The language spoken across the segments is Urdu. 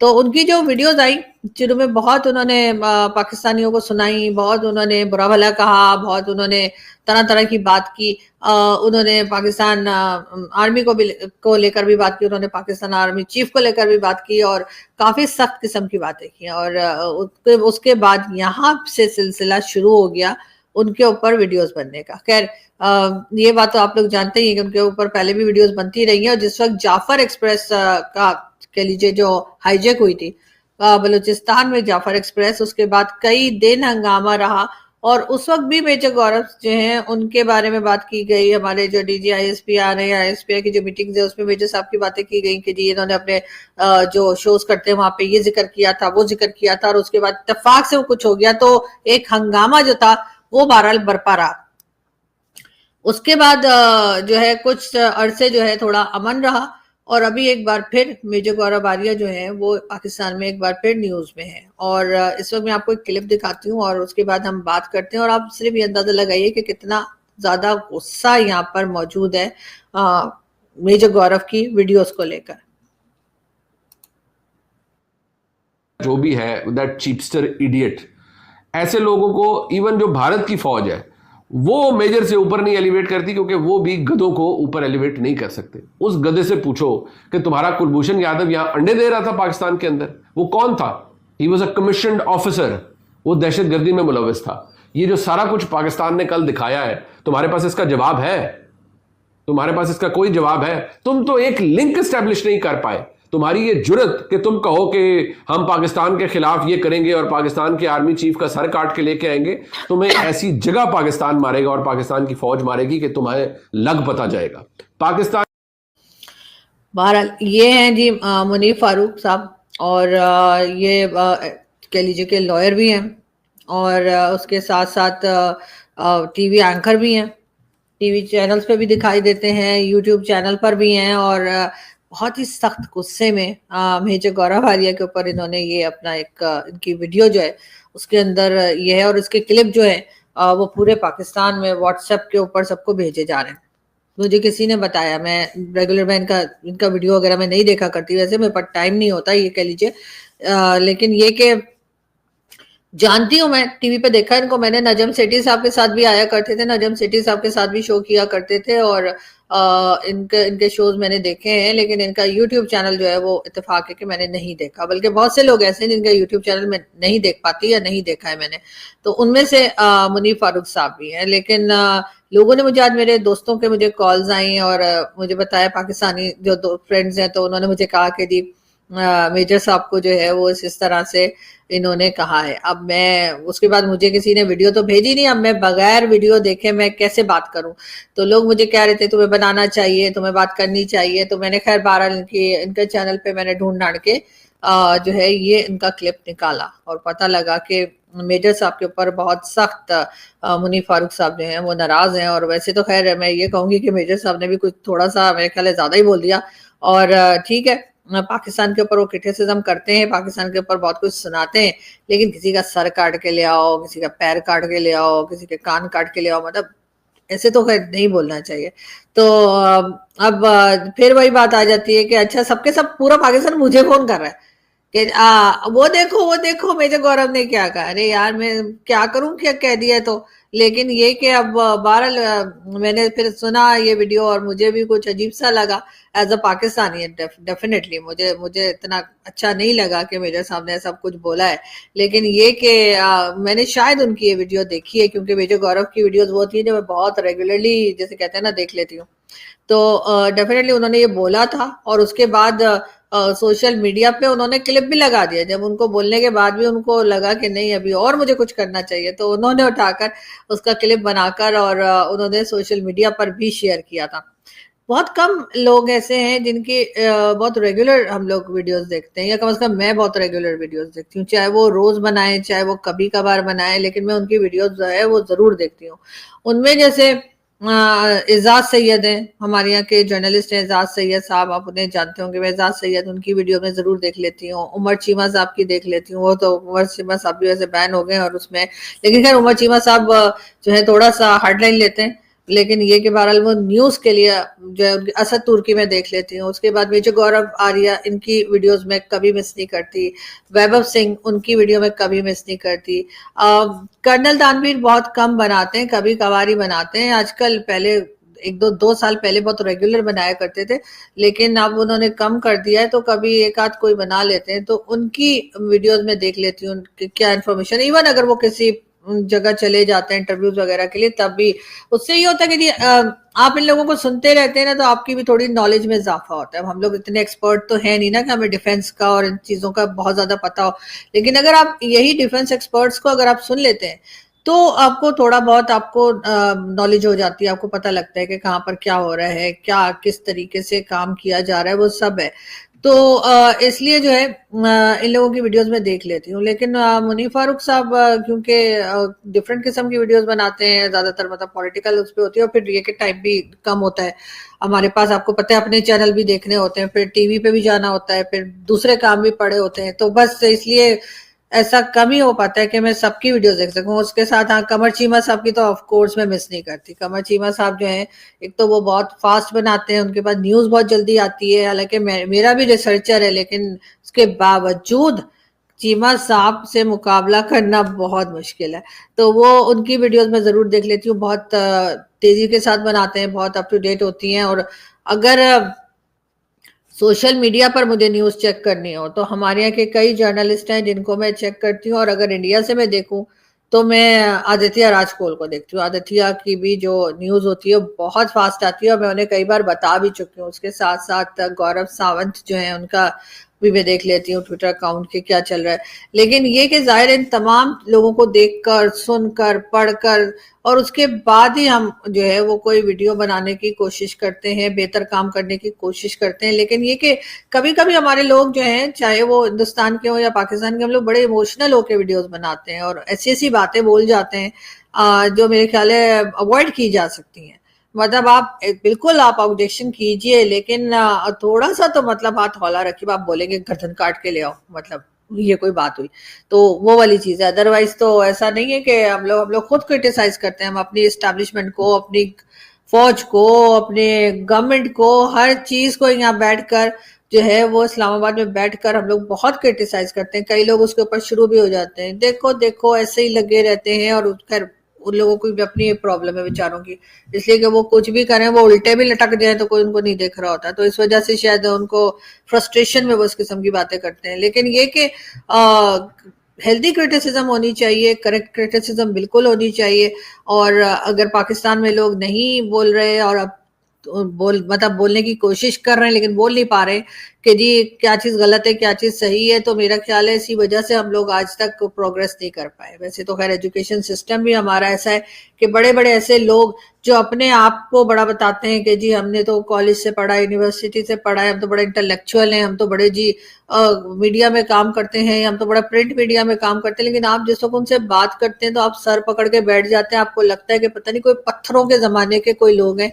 تو ان کی جو ویڈیوز آئی جنہوں میں بہت انہوں نے پاکستانیوں کو سنائی، بہت انہوں نے برا بھلا کہا، بہت انہوں نے طرح طرح کی بات کی، انہوں نے پاکستان آرمی کو لے کر بھی بات کی، انہوں نے پاکستان آرمی چیف کو لے کر بھی بات کی، اور کافی سخت قسم کی باتیں کی. اور اس کے بعد یہاں سے سلسلہ شروع ہو گیا ان کے اوپر ویڈیوز بننے کا. خیر یہ بات تو آپ لوگ جانتے ہی ہیں کہ ان کے اوپر پہلے بھی ویڈیوز بنتی رہی ہیں. اور جس وقت جعفر ایکسپریس کا کہہ لیجیے جو ہائی جیک ہوئی تھی بلوچستان میں جعفر ایکسپریس، اس کے بعد کئی دن ہنگامہ رہا، اور اس وقت بھی میجر گورو جو ہیں ان کے بارے میں بات کی گئی. ہمارے جو D G I S P آ رہے ہیں، آئی ایس پی آئی کی جو میٹنگز ہے اس میں میجر صاحب کی باتیں کی گئی کہ جی انہوں نے اپنے جو شوز کرتے ہیں وہاں پہ یہ ذکر کیا تھا، وہ ذکر کیا تھا، اور اس کے بعد اتفاق سے وہ کچھ ہو گیا تو ایک ہنگامہ جو تھا وہ بہرحال برپا رہا. اس کے بعد جو ہے کچھ عرصے جو ہے تھوڑا امن رہا، اور ابھی ایک بار پھر میجر گورو باریہ جو ہیں وہ پاکستان میں ایک بار پھر نیوز میں ہیں. اور اس وقت میں آپ کو ایک کلپ دکھاتی ہوں اور اس کے بعد ہم بات کرتے ہیں، اور آپ صرف یہ اندازہ لگائیے کہ کتنا زیادہ غصہ یہاں پر موجود ہے میجر گورو کی ویڈیوز کو لے کر. جو بھی ہے دیٹ چیپسٹر ایڈیٹ، ایسے لوگوں کو ایون جو بھارت کی فوج ہے وہ میجر سے اوپر نہیں ایلیویٹ کرتی، کیونکہ وہ بھی گدوں کو اوپر ایلیویٹ نہیں کر سکتے. اس گدے سے پوچھو کہ تمہارا کلبھوشن یادو یہاں انڈے دے رہا تھا پاکستان کے اندر، وہ کون تھا؟ He was a commissioned officer, وہ دہشت گردی میں ملوث تھا. یہ جو سارا کچھ پاکستان نے کل دکھایا ہے، تمہارے پاس اس کا جواب ہے؟ تمہارے پاس اس کا کوئی جواب ہے؟ تم تو ایک لنک اسٹیبلش نہیں کر پائے. تمہاری یہ جرت کہ تم کہو کہ ہم پاکستان کے خلاف یہ کریں گے اور پاکستان کے آرمی چیف کا سر کاٹ کے لے کے آئیں گے، تمہیں ایسی جگہ پاکستان مارے گا اور پاکستان کی فوج مارے گی کہ تمہیں لگ پتا جائے گا. پاکستان بہرحال یہ ہیں جی منیر فاروق صاحب، اور یہ کہہ لیجیے کہ لائر بھی ہیں، اور اس کے ساتھ ساتھ ٹی وی اینکر بھی ہیں، ٹی وی چینلز پہ بھی دکھائی دیتے ہیں، یوٹیوب چینل پر بھی ہیں. اور بہت ہی سخت غصے میں میجر گورو باریہ کے اوپر انہوں نے یہ اپنا ایک ان کی ویڈیو جو ہے اس کے اندر یہ ہے، اور اس کے کلپ جو ہے وہ پورے پاکستان میں واٹس ایپ کے اوپر سب کو بھیجے جا رہے ہیں. مجھے کسی نے بتایا، میں ریگولر میں ان کا ویڈیو وغیرہ میں نہیں دیکھا کرتی، ویسے میرے پاس ٹائم نہیں ہوتا یہ کہہ لیجیے، لیکن یہ کہ جانتی ہوں میں ٹی وی پہ دیکھا ان کو میں نے. نجم سیٹھی صاحب کے ساتھ بھی آیا کرتے تھے، نجم سیٹھی صاحب کے ساتھ بھی شو کیا کرتے تھے، اور ان کے شوز میں نے دیکھے ہیں. لیکن ان کا یوٹیوب چینل جو ہے وہ اتفاق ہے کہ میں نے نہیں دیکھا، بلکہ بہت سے لوگ ایسے ہیں جن کا یوٹیوب چینل میں نہیں دیکھ پاتی یا نہیں دیکھا ہے میں نے، تو ان میں سے منیر فاروق صاحب بھی ہیں. لیکن لوگوں نے مجھے آج میرے دوستوں کے مجھے کالز آئیں اور مجھے بتایا، پاکستانی جو دو فرینڈز ہیں، تو انہوں نے مجھے کہا کہ جی میجر صاحب کو جو ہے وہ اس طرح سے انہوں نے کہا ہے. اب میں اس کے بعد مجھے کسی نے ویڈیو تو بھیجی نہیں، اب میں بغیر ویڈیو دیکھے میں کیسے بات کروں؟ تو لوگ مجھے کہہ رہے تھے تمہیں بنانا چاہیے، تمہیں بات کرنی چاہیے. تو میں نے خیر بہرحال ان کے چینل پہ میں نے ڈھونڈ ڈھانڈ کے جو ہے یہ ان کا کلپ نکالا، اور پتہ لگا کہ میجر صاحب کے اوپر بہت سخت منیر فاروق صاحب جو ہیں وہ ناراض ہیں. اور ویسے تو خیر میں یہ کہوں گی کہ میجر صاحب نے بھی کچھ تھوڑا سا میرے خیال ہے زیادہ ہی بول دیا. اور ٹھیک ہے، پاکستان کے اوپر وہ کرٹیسزم کرتے ہیں، پاکستان کے اوپر بہت کچھ سناتے ہیں، لیکن کسی کا سر کاٹ کے لے آؤ، کسی کا پیر کاٹ کے لے آؤ، کسی کے کان کاٹ کے لے آؤ، مطلب ایسے تو خیر نہیں بولنا چاہیے. تو اب پھر وہی بات آ جاتی ہے کہ اچھا سب کے سب پورا پاکستان مجھے فون کر رہا ہے کہ وہ دیکھو میجر گورو نے کیا کہا. ارے یار میں کیا کروں، کیا کہہ دیا تو. لیکن یہ کہ اب بہرحال میں نے پھر سنا یہ ویڈیو اور مجھے بھی کچھ عجیب سا لگا ایز اے پاکستانی. ڈیفینیٹلی مجھے اتنا اچھا نہیں لگا کہ میجر صاحب نے سب کچھ بولا ہے. لیکن یہ کہ میں نے شاید ان کی یہ ویڈیو دیکھی ہے، کیونکہ میجر گورو کی ویڈیوز وہ تھی جو میں بہت ریگولرلی جیسے کہتے ہیں نا دیکھ لیتی ہوں. تو ڈیفینیٹلی انہوں نے یہ بولا تھا، اور اس کے بعد سوشل میڈیا پہ انہوں نے کلپ بھی لگا دیا. جب ان کو بولنے کے بعد بھی ان کو لگا کہ نہیں ابھی اور مجھے کچھ کرنا چاہیے، تو انہوں نے اٹھا کر اس کا کلپ بنا کر اور انہوں نے سوشل میڈیا پر بھی شیئر کیا تھا. بہت کم لوگ ایسے ہیں جن کی بہت ریگولر ہم لوگ ویڈیوز دیکھتے ہیں، یا کم از کم میں بہت ریگولر ویڈیوز دیکھتی ہوں، چاہے وہ روز بنائیں چاہے وہ کبھی کبھار بنائیں، لیکن میں ان کی ویڈیوز جو ہے وہ ضرور دیکھتی ہوں. ان میں جیسے اعزاز سید ہیں، ہمارے یہاں کے جرنلسٹ ہیں اعزاز سید صاحب، آپ انہیں جانتے ہوں گے. میں اعزاز سید ان کی ویڈیو میں ضرور دیکھ لیتی ہوں. عمر چیمہ صاحب کی دیکھ لیتی ہوں، وہ تو عمر چیمہ صاحب بھی ویسے بین ہو گئے اور اس میں، لیکن خیر عمر چیمہ صاحب جو ہے تھوڑا سا ہارڈ لائن لیتے ہیں. لیکن یہ کہ بہرحال وہ نیوز کے لیے جو ہے اسد ترکی میں دیکھ لیتی ہوں. اس کے بعد میجر گورو آریہ ان کی ویڈیوز میں کبھی مس نہیں کرتی. ویبھو سنگھ ان کی ویڈیو میں کبھی مس نہیں کرتی. کرنل دانویر بہت کم بناتے ہیں, کبھی کبھاری بناتے ہیں آج کل. پہلے ایک دو سال پہلے بہت ریگولر بنایا کرتے تھے, لیکن اب انہوں نے کم کر دیا ہے, تو کبھی ایک آدھ کوئی بنا لیتے ہیں, تو ان کی ویڈیوز میں دیکھ لیتی ہوں کہ کیا انفارمیشن. ایون اگر وہ کسی جگہ چلے جاتے ہیں انٹرویوز وغیرہ کے لیے, تب بھی اس سے یہ ہوتا ہے کہ آپ ان لوگوں کو سنتے رہتے ہیں نا, تو آپ کی بھی تھوڑی نالج میں اضافہ ہوتا ہے. ہم لوگ اتنے ایکسپرٹ تو ہیں نہیں نا کہ ہمیں ڈیفینس کا اور ان چیزوں کا بہت زیادہ پتا ہو, لیکن اگر آپ یہی ڈیفینس ایکسپرٹس کو اگر آپ سن لیتے ہیں تو آپ کو تھوڑا بہت آپ کو نالج ہو جاتی ہے, آپ کو پتہ لگتا ہے کہ کہاں پر کیا ہو رہا ہے, کیا کس طریقے سے کام کیا جا رہا ہے, وہ سب ہے. تو اس لیے جو ہے ان لوگوں کی ویڈیوز میں دیکھ لیتی ہوں. لیکن منیب فاروق صاحب کیونکہ ڈفرینٹ قسم کی ویڈیوز بناتے ہیں, زیادہ تر مطلب پولیٹیکل اس پہ ہوتی ہے, اور پھر یہ کہ ٹائم بھی کم ہوتا ہے ہمارے پاس. آپ کو پتہ ہے اپنے چینل بھی دیکھنے ہوتے ہیں, پھر ٹی وی پہ بھی جانا ہوتا ہے, پھر دوسرے کام بھی پڑے ہوتے ہیں, تو بس اس لیے ایسا کم ہی ہو پاتا ہے کہ میں سب کی ویڈیوز دیکھ سکوں. اس کے ساتھ ہاں قمر چیمہ صاحب کی تو آف کورس میں مس نہیں کرتی. قمر چیمہ صاحب جو ہیں, ایک تو وہ بہت فاسٹ بناتے ہیں, ان کے پاس نیوز بہت جلدی آتی ہے. حالانکہ میرا بھی ریسرچر ہے, لیکن اس کے باوجود چیمہ صاحب سے مقابلہ کرنا بہت مشکل ہے. تو وہ ان کی ویڈیوز میں ضرور دیکھ لیتی ہوں, بہت تیزی کے ساتھ بناتے ہیں, بہت اپ ٹو ڈیٹ ہوتی ہیں. اور اگر سوشل میڈیا پر مجھے نیوز چیک کرنی ہو تو ہمارے یہاں کے کئی جرنلسٹ ہیں جن کو میں چیک کرتی ہوں, اور اگر انڈیا سے میں دیکھوں تو میں آدتیہ راج کول کو دیکھتی ہوں. آدتیہ کی بھی جو نیوز ہوتی ہے بہت فاسٹ آتی ہے, اور میں انہیں کئی بار بتا بھی چکی ہوں. اس کے ساتھ ساتھ گورو ساونت جو ہیں, ان کا بھی میں دیکھ لیتی ہوں ٹویٹر اکاؤنٹ کے کیا چل رہا ہے. لیکن یہ کہ ظاہر ان تمام لوگوں کو دیکھ کر, سن کر, پڑھ کر, اور اس کے بعد ہی ہم جو ہے وہ کوئی ویڈیو بنانے کی کوشش کرتے ہیں, بہتر کام کرنے کی کوشش کرتے ہیں. لیکن یہ کہ کبھی کبھی ہمارے لوگ جو ہیں, چاہے وہ ہندوستان کے ہوں یا پاکستان کے, ہم لوگ بڑے ایموشنل ہو کے ویڈیوز بناتے ہیں, اور ایسی ایسی باتیں بول جاتے ہیں جو میرے خیال ہے اوائڈ کی جا سکتی ہیں. مطلب آپ بالکل آپ آبجیکشن کیجئے, لیکن تھوڑا سا تو مطلب ہاتھ ہولا رکھیے. آپ بولیں گے گردن کاٹ کے لے آؤ, مطلب یہ کوئی بات ہوئی, تو وہ والی چیز ہے. ادروائز تو ایسا نہیں ہے کہ ہم لوگ خود کرٹیسائز کرتے ہیں. ہم اپنی اسٹیبلشمنٹ کو, اپنی فوج کو, اپنے گورنمنٹ کو, ہر چیز کو یہاں بیٹھ کر جو ہے وہ اسلام آباد میں بیٹھ کر ہم لوگ بہت کرٹیسائز کرتے ہیں. کئی لوگ اس کے اوپر شروع بھی ہو جاتے ہیں, دیکھو دیکھو ایسے ہی لگے رہتے ہیں. اور خیر ان لوگوں کو بھی اپنی پرابلم ہے بیچاروں کی, اس لیے کہ وہ کچھ بھی کریں, وہ الٹے بھی لٹک جائیں تو کوئی ان کو نہیں دیکھ رہا ہوتا, تو اس وجہ سے شاید ان کو فرسٹریشن میں وہ اس قسم کی باتیں کرتے ہیں. لیکن یہ کہ ہیلدی کرٹیسزم ہونی چاہیے, کریکٹ کرٹیسزم بالکل ہونی چاہیے. اور اگر پاکستان میں لوگ نہیں بول رہے, اور اب مطلب بولنے کی کوشش کر رہے ہیں لیکن بول نہیں پا رہے کہ جی کیا چیز غلط ہے کیا چیز صحیح ہے, تو میرا خیال ہے اسی وجہ سے ہم لوگ آج تک پروگریس نہیں کر پائے. ویسے تو خیر ایجوکیشن سسٹم بھی ہمارا ایسا ہے کہ بڑے بڑے ایسے لوگ جو اپنے آپ کو بڑا بتاتے ہیں کہ جی ہم نے تو کالج سے پڑھا, یونیورسٹی سے پڑھا ہے, ہم تو بڑے انٹلیکچوئل ہیں, ہم تو بڑے جی میڈیا میں کام کرتے ہیں, ہم تو بڑا پرنٹ میڈیا میں کام کرتے ہیں. لیکن آپ جس وقت ان سے بات کرتے ہیں تو آپ سر پکڑ کے بیٹھ جاتے ہیں. آپ کو لگتا ہے کہ پتہ نہیں کوئی پتھروں کے زمانے کے کوئی لوگ ہیں,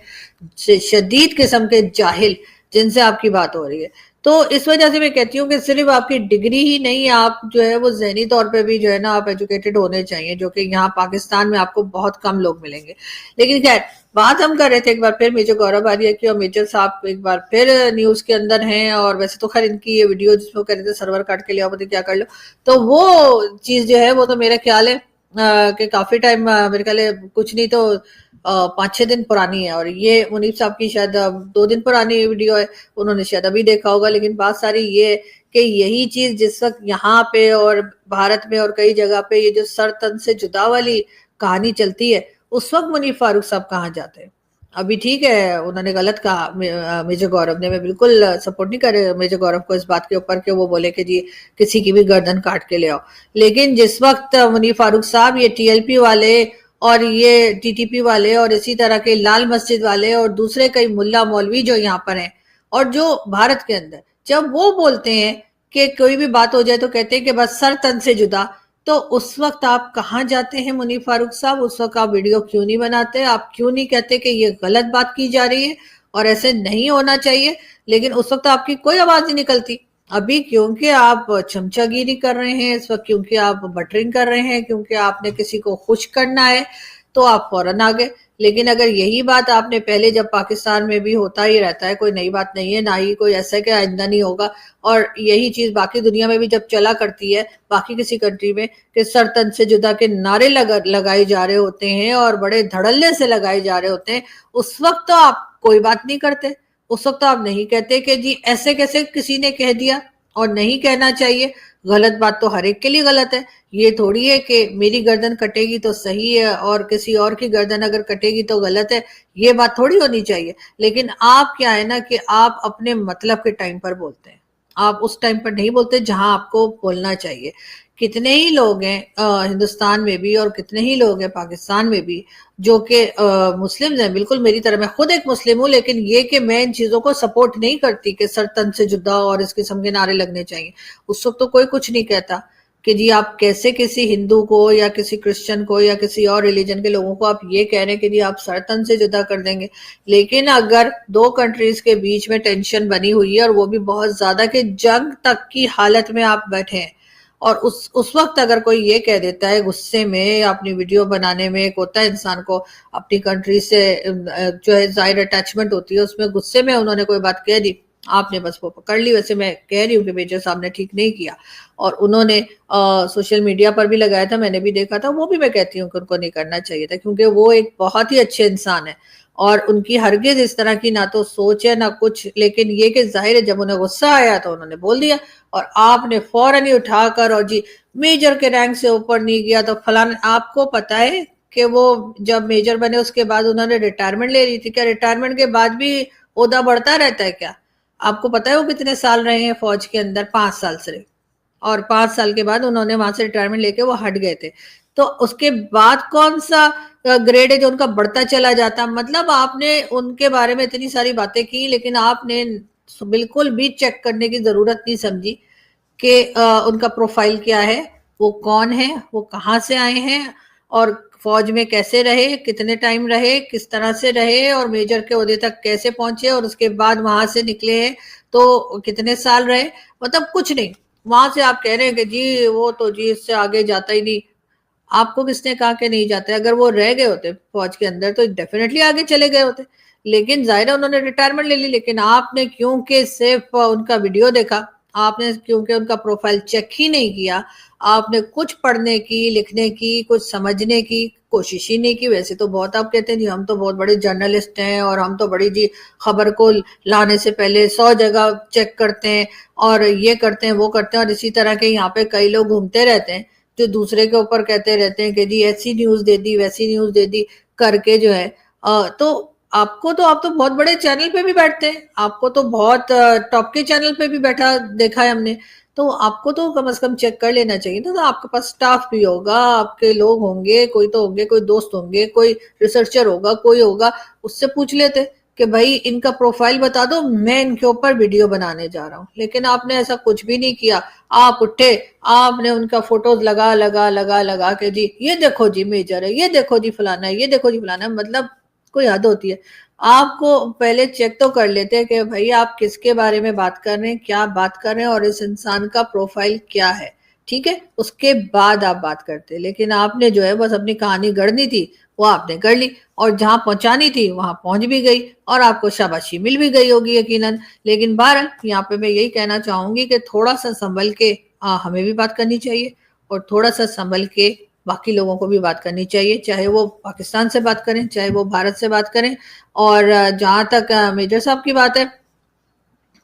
شدید قسم کے جاہل, جن سے آپ کی بات ہو رہی ہے. تو اس وجہ سے میں کہتی ہوں کہ صرف آپ کی ڈگری ہی نہیں, آپ جو ہے وہ ذہنی طور پہ بھی جو ہے نا آپ ایجوکیٹڈ ہونے چاہیے, جو کہ یہاں پاکستان میں آپ کو بہت کم لوگ ملیں گے. لیکن خیر بات ہم کر رہے تھے ایک بار پھر میجر گورو آریہ کی, اور میجر صاحب ایک بار پھر نیوز کے اندر ہیں. اور ویسے تو خیر ان کی یہ ویڈیو جس میں وہ کہہ رہے تھے سرور کاٹ کے لے آؤ, کیا کر لو, تو وہ چیز جو ہے وہ تو میرا خیال ہے کہ کافی ٹائم, میرے خیال ہے کچھ نہیں تو 5-6 دن پرانی ہے. اور یہ منیب صاحب کی شاید 2 دن پرانی ویڈیو ہے, انہوں نے شاید ابھی دیکھا ہوگا. لیکن بات ساری یہ کہ یہی چیز جس وقت یہاں پہ اور بھارت میں اور کئی جگہ پہ یہ جو سر تن سے جدا والی کہانی چلتی ہے, اس وقت منیب فاروق صاحب کہاں جاتے ہیں. ابھی ٹھیک ہے انہوں نے غلط کہا میجر گورو نے, میں بالکل سپورٹ نہیں کر رہے میجر گورو کو اس بات کے اوپر کہ وہ بولے کہ جی کسی کی بھی گردن کاٹ کے لے آؤ. لیکن جس وقت منیب فاروق صاحب یہ ٹی ایل پی والے اور یہ ٹی ٹی پی والے اور اسی طرح کے لال مسجد والے اور دوسرے کئی ملا مولوی جو یہاں پر ہیں اور جو بھارت کے اندر, جب وہ بولتے ہیں کہ کوئی بھی بات ہو جائے تو کہتے ہیں کہ بس سر تن سے جدا, تو اس وقت آپ کہاں جاتے ہیں منیب فاروق صاحب؟ اس وقت آپ ویڈیو کیوں نہیں بناتے؟ آپ کیوں نہیں کہتے کہ یہ غلط بات کی جا رہی ہے اور ایسے نہیں ہونا چاہیے؟ لیکن اس وقت آپ کی کوئی آواز نہیں نکلتی. ابھی کیونکہ آپ چمچہ گیری کر رہے ہیں اس وقت, کیونکہ آپ بٹرنگ کر رہے ہیں, کیونکہ آپ نے کسی کو خوش کرنا ہے, تو آپ فوراً آ گئے. لیکن اگر یہی بات آپ نے پہلے، جب پاکستان میں بھی ہوتا ہی رہتا ہے، کوئی نئی بات نہیں ہے، نہ ہی کوئی ایسا کہ آئندہ نہیں ہوگا، اور یہی چیز باقی دنیا میں بھی جب چلا کرتی ہے، باقی کسی کنٹری میں، کہ سر تن سے جدا کے نعرے لگائے جا رہے ہوتے ہیں اور بڑے دھڑلے سے لگائے جا رہے ہوتے ہیں، اس وقت تو آپ کوئی بات نہیں کرتے. اس وقت تو آپ نہیں کہتے کہ جی ایسے کیسے کسی نے کہہ دیا، اور نہیں کہنا چاہیے. غلط بات تو ہر ایک کے لیے غلط ہے. یہ تھوڑی ہے کہ میری گردن کٹے گی تو صحیح ہے اور کسی اور کی گردن اگر کٹے گی تو غلط ہے. یہ بات تھوڑی ہونی چاہیے. لیکن آپ کیا ہے نا کہ آپ اپنے مطلب کے ٹائم پر بولتے ہیں، آپ اس ٹائم پر نہیں بولتے جہاں آپ کو بولنا چاہیے. کتنے ہی لوگ ہیں ہندوستان میں بھی اور کتنے ہی لوگ ہیں پاکستان میں بھی جو کہ مسلم ہیں، بالکل میری طرح. میں خود ایک مسلم ہوں، لیکن یہ کہ میں ان چیزوں کو سپورٹ نہیں کرتی کہ سر تن سے جدا اور اس قسم کے نعرے لگنے چاہیے. اس وقت تو کوئی کچھ نہیں کہتا کہ جی آپ کیسے کسی ہندو کو یا کسی کرسچن کو یا کسی اور ریلیجن کے لوگوں کو آپ یہ کہہ رہے ہیں کہ جی آپ سر تن سے جدا کر دیں گے. لیکن اگر دو کنٹریز کے بیچ میں ٹینشن بنی ہوئی ہے اور وہ بھی بہت زیادہ کہ جنگ تک کی حالت میں آپ بیٹھے ہیں، اور اس وقت اگر کوئی یہ کہہ دیتا ہے غصے میں، اپنی ویڈیو بنانے میں، ایک ہوتا ہے انسان کو اپنی کنٹری سے جو ہے ظاہر اٹیچمنٹ ہوتی ہے، اس میں غصے میں انہوں نے کوئی بات کہہ دی، آپ نے بس وہ پکڑ لی. ویسے میں کہہ رہی ہوں کہ میجر صاحب نے ٹھیک نہیں کیا، اور انہوں نے سوشل میڈیا پر بھی لگایا تھا، میں نے بھی دیکھا تھا. وہ بھی میں کہتی ہوں کہ ان کو نہیں کرنا چاہیے تھا، کیونکہ وہ ایک بہت ہی اچھے انسان ہیں اور ان کی ہرگز اس طرح کی نہ تو سوچ ہے نہ کچھ. لیکن یہ کہ ظاہر ہے جب انہیں غصہ آیا تو انہوں نے بول دیا، اور آپ نے فوراً ہی اٹھا کر اور جی میجر کے رینک سے اوپر نہیں گیا تو فلاں. آپ کو پتا ہے کہ وہ جب میجر بنے اس کے بعد انہوں نے ریٹائرمنٹ لے لی تھی. کیا ریٹائرمنٹ کے بعد بھی عہدہ بڑھتا رہتا ہے کیا؟ آپ کو پتا ہے وہ کتنے سال رہے ہیں فوج کے اندر؟ 5 سال سے، اور 5 سال کے بعد انہوں نے وہاں سے ریٹائرمنٹ لے کے وہ ہٹ گئے تھے. تو اس کے بعد کون سا گریڈ ہے جو ان کا بڑھتا چلا جاتا؟ مطلب آپ نے ان کے بارے میں اتنی ساری باتیں کی، لیکن آپ نے بالکل بھی چیک کرنے کی ضرورت نہیں سمجھی کہ ان کا پروفائل کیا ہے، وہ کون ہے، وہ کہاں سے آئے ہیں، اور فوج میں کیسے رہے، کتنے ٹائم رہے، کس طرح سے رہے، اور میجر کے عہدے تک کیسے پہنچے، اور اس کے بعد وہاں سے نکلے ہیں تو کتنے سال رہے. مطلب کچھ نہیں. وہاں سے آپ کہہ رہے ہیں کہ جی وہ تو جی اس سے آگے جاتا ہی نہیں. آپ کو کس نے کہا کہ نہیں جاتے؟ اگر وہ رہ گئے ہوتے فوج کے اندر تو ڈیفینیٹلی آگے چلے گئے ہوتے. لیکن ظاہر ہے انہوں نے ریٹائرمنٹ لے لی. لیکن آپ نے کیونکہ صرف ان کا ویڈیو دیکھا، آپ نے کیونکہ ان کا پروفائل چیک ہی نہیں کیا، آپ نے کچھ پڑھنے کی، لکھنے کی، کچھ سمجھنے کی کوشش ہی نہیں کی. ویسے تو بہت آپ کہتے ہیں جی ہم تو بہت بڑے جرنلسٹ ہیں اور ہم تو بڑی جی خبر کو لانے سے پہلے 100 جگہ چیک کرتے ہیں اور یہ کرتے ہیں وہ کرتے ہیں. اور اسی طرح کے یہاں پہ کئی لوگ گھومتے رہتے ہیں جو دوسرے کے اوپر کہتے رہتے ہیں کہ جی ایسی نیوز دے دی، ویسی نیوز دے دی کر کے جو ہے. تو آپ تو بہت بڑے چینل پہ بھی بیٹھتے ہیں، آپ کو تو بہت ٹاپ کے چینل پہ بھی بیٹھا دیکھا ہے ہم نے. تو آپ کو تو کم از کم چیک کر لینا چاہیے تھا. تو آپ کے پاس سٹاف بھی ہوگا، آپ کے لوگ ہوں گے، کوئی تو ہوں گے، کوئی دوست ہوں گے، کوئی ریسرچر ہوگا، کوئی ہوگا، اس سے پوچھ لیتے کہ بھائی ان کا پروفائل بتا دو، میں ان کے اوپر ویڈیو بنانے جا رہا ہوں. لیکن آپ نے ایسا کچھ بھی نہیں کیا. آپ اٹھے، آپ نے ان کا فوٹوز لگا کے جی یہ دیکھو جی میجر ہے، یہ دیکھو جی فلانا ہے، یہ دیکھو جی فلانا ہے. مطلب کوئی حد ہوتی ہے. آپ کو پہلے چیک تو کر لیتے کہ بھائی آپ کس کے بارے میں بات کر رہے ہیں، کیا بات کر رہے ہیں، اور اس انسان کا پروفائل کیا ہے. ٹھیک ہے، اس کے بعد آپ بات کرتے. لیکن آپ نے جو ہے بس اپنی کہانی گڑھنی تھی وہ آپ نے کر لی، اور جہاں پہنچانی تھی وہاں پہنچ بھی گئی، اور آپ کو شاباشی مل بھی گئی ہوگی یقیناً. لیکن بہرحال یہاں پہ میں یہی کہنا چاہوں گی کہ تھوڑا سا سنبھل کے ہمیں بھی بات کرنی چاہیے، اور تھوڑا سا سنبھل کے باقی لوگوں کو بھی بات کرنی چاہیے، چاہے وہ پاکستان سے بات کریں، چاہے وہ بھارت سے بات کریں. اور جہاں تک میجر صاحب کی بات ہے،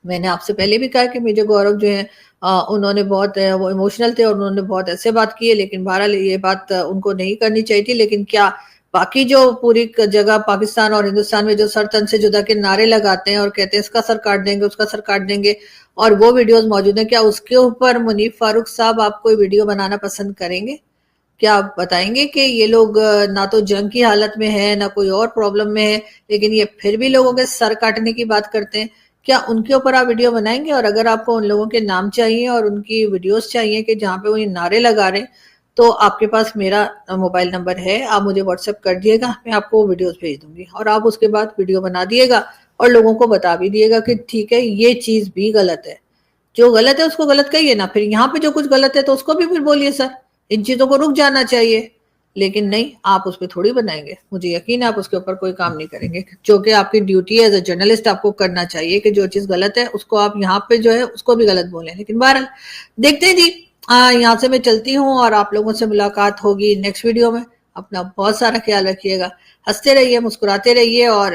میں نے آپ سے پہلے بھی کہا کہ میجر گورو جو ہیں انہوں نے بہت وہ ایموشنل تھے اور انہوں نے بہت ایسے بات کی ہے. لیکن بہرحال یہ بات ان کو نہیں کرنی چاہیے تھی. لیکن کیا باقی جو پوری جگہ پاکستان اور ہندوستان میں جو سر تن سے جدا کے نعرے لگاتے ہیں اور کہتے ہیں اس کا سر کاٹ دیں گے، اس کا سر کاٹ دیں گے، اور وہ ویڈیوز موجود ہیں، کیا اس کے اوپر منیف فاروق صاحب آپ کوئی ویڈیو بنانا پسند کریں گے؟ کیا آپ بتائیں گے کہ یہ لوگ نہ تو جنگ کی حالت میں ہے، نہ کوئی اور پرابلم میں ہے، لیکن یہ پھر بھی لوگوں کے سر کاٹنے کی بات کرتے ہیں؟ کیا ان کے اوپر آپ ویڈیو بنائیں گے؟ اور اگر آپ کو ان لوگوں کے نام چاہیے اور ان کی ویڈیوز چاہیے کہ جہاں پہ وہ یہ نعرے لگا رہے ہیں، تو آپ کے پاس میرا موبائل نمبر ہے، آپ مجھے واٹس ایپ کر دیے گا، میں آپ کو ویڈیوز بھیج دوں گی، اور آپ اس کے بعد ویڈیو بنا دیے گا اور لوگوں کو بتا بھی دیے گا کہ ٹھیک ہے یہ چیز بھی غلط ہے. جو غلط ہے اس کو غلط کہیے نا، پھر یہاں پہ جو کچھ غلط ہے تو اس کو بھی پھر بولیے سر ان چیزوں کو رک جانا چاہیے. لیکن نہیں، آپ اس پہ تھوڑی بنائیں گے، مجھے یقین ہے آپ اس کے اوپر کوئی کام نہیں کریں گے، جو کہ آپ کی ڈیوٹی ایز اے جرنلسٹ آپ کو کرنا چاہیے کہ جو چیز غلط ہے اس کو آپ یہاں پہ جو ہے اس کو بھی غلط بولیں۔ لیکن بہرحال دیکھتے ہیں جی، یہاں سے میں چلتی ہوں اور آپ لوگوں سے ملاقات ہوگی نیکسٹ ویڈیو میں۔ اپنا بہت سارا خیال رکھیے گا، ہنستے رہیے، مسکراتے رہیے، اور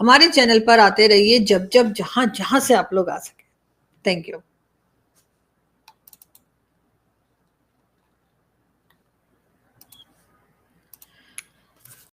ہمارے چینل پر آتے رہیے جب جہاں سے آپ لوگ آ سکیں۔ Thank you.